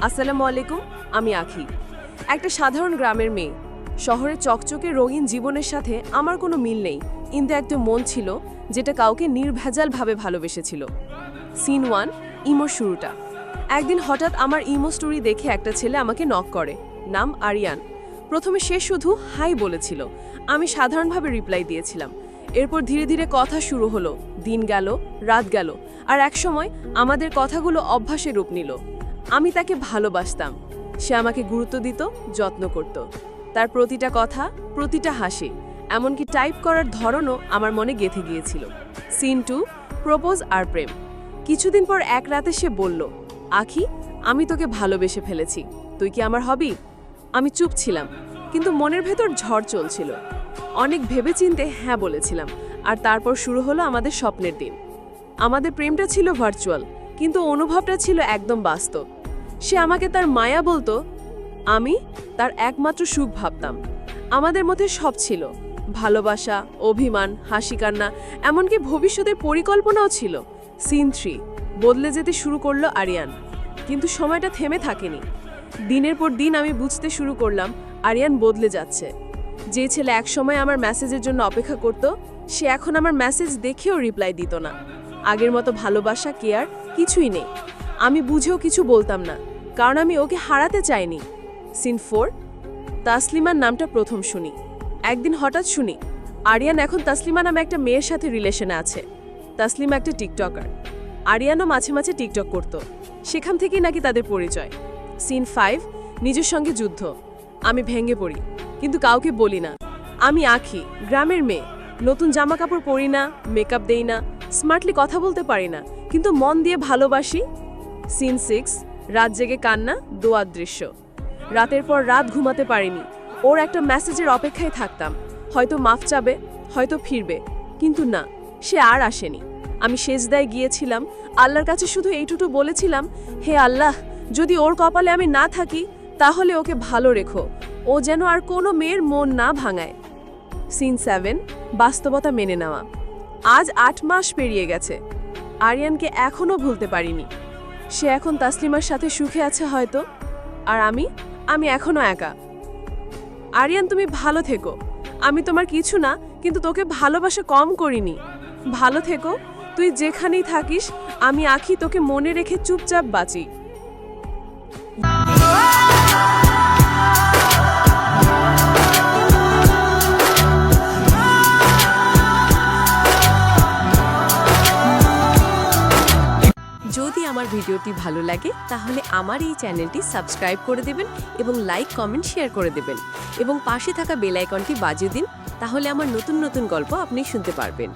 আসসালামু আলাইকুম, আমি আখি। একটা সাধারণ গ্রামের মেয়ে। শহরে চকচকে রঙিন জীবনের সাথে আমার কোনো মিল নেই, কিন্তু একটা মন ছিল যেটা কাউকে নির্ভেজালভাবে ভালোবেসেছিল। সিন 1, ইমোর শুরুটা। একদিন হঠাৎ আমার ইমো স্টোরি দেখে একটা ছেলে আমাকে নক করে। নাম আরিয়ান। প্রথমে সে শুধু হাই বলেছিল, আমি সাধারণভাবে রিপ্লাই দিয়েছিলাম। এরপর ধীরে ধীরে কথা শুরু হলো, দিন গেল, রাত গেল, আর একসময় আমাদের কথাগুলো অভ্যাসে রূপ নিল। আমি তাকে ভালোবাসতাম, সে আমাকে গুরুত্ব দিত, যত্ন করত। তার প্রতিটা কথা, প্রতিটা হাসি, এমনকি টাইপ করার ধরনও আমার মনে গেঁথে গিয়েছিল। সিন 2, প্রপোজ আর প্রেম। কিছুদিন পর এক রাতে সে বলল, আখি, আমি তোকে ভালোবেসে ফেলেছি, তুই কি আমার হবি? আমি চুপ ছিলাম, কিন্তু মনের ভেতর ঝড় চলছিল। অনেক ভেবেচিন্তে হ্যাঁ বলেছিলাম, আর তারপর শুরু হলো আমাদের স্বপ্নের দিন। আমাদের প্রেমটা ছিল ভার্চুয়াল, কিন্তু অনুভবটা ছিল একদম বাস্তব। সে আমাকে তার মায়া বলতো, আমি তার একমাত্র সুখ ভাবতাম। আমাদের মধ্যে সব ছিল, ভালোবাসা, অভিমান, হাসি কান্না, এমনকি ভবিষ্যতের পরিকল্পনাও ছিল। সিন 3, বদলে যেতে শুরু করলো আরিয়ান। কিন্তু সময়টা থেমে থাকেনি। দিনের পর দিন আমি বুঝতে শুরু করলাম আরিয়ান বদলে যাচ্ছে। যে ছেলে একসময় আমার মেসেজের জন্য অপেক্ষা করত, সে এখন আমার মেসেজ দেখেও রিপ্লাই দিত না। আগের মতো ভালোবাসা, কেয়ার কিছুই নেই। আমি বুঝেও কিছু বলতাম না, কারণ আমি ওকে হারাতে চাইনি। সিন 4, তাসলিমার নামটা প্রথম শুনি। একদিন হঠাৎ শুনি আরিয়ান এখন তাসলিমা নামে একটা মেয়ের সাথে রিলেশনে আছে। তাসলিমা একটা টিকটকার, আরিয়ানও মাঝে মাঝে টিকটক করত। সেখান থেকেই নাকি তাদের পরিচয়। সিন 5, নিজের সঙ্গে যুদ্ধ। আমি ভেঙে পড়ি, কিন্তু কাউকে বলি না। আমি আখি, গ্রামের মেয়ে, নতুন জামা কাপড় পরি না, মেকআপ দেই না, স্মার্টলি কথা বলতে পারি না, কিন্তু মন দিয়ে ভালোবাসি। সিন 6, রাত জেগে কান্না, দোয়ার দৃশ্য। রাতের পর রাত ঘুমাতে পারিনি, ওর একটা মেসেজের অপেক্ষায় থাকতাম। হয়তো মাফ চাবে, হয়তো ফিরবে, কিন্তু না, সে আর আসেনি। আমি সেজদায় গিয়েছিলাম, আল্লাহর কাছে শুধু এইটুকু বলেছিলাম, হে আল্লাহ, যদি ওর কপালে আমি না থাকি, তাহলে ওকে ভালো রেখো, ও যেন আর কোনো মেয়ের মন না ভাঙায়। সিন 7, বাস্তবতা মেনে নেওয়া। আজ 8 মাস পেরিয়ে গেছে, আরিয়ানকে এখনও ভুলতে পারিনি। সে এখন তাসলিমার সাথে সুখে আছে হয়তো, আর আমি এখনো একা। আরিয়ান, তুমি ভালো থেকো। আমি তোমার কিছু না, কিন্তু তোকে ভালোবাসা কম করিনি। ভালো থেকো, তুই যেখানেই থাকিস। আমি আখি তোকে মনে রেখে চুপচাপ বাঁচি। যদি আমার ভিডিওটি ভালো লাগে, তাহলে আমার এই চ্যানেলটি সাবস্ক্রাইব করে দেবেন এবং লাইক, কমেন্ট, শেয়ার করে দেবেন, এবং পাশে থাকা বেল আইকনটি বাজিয়ে দিন। তাহলে আমার নতুন নতুন গল্প আপনি শুনতে পারবেন।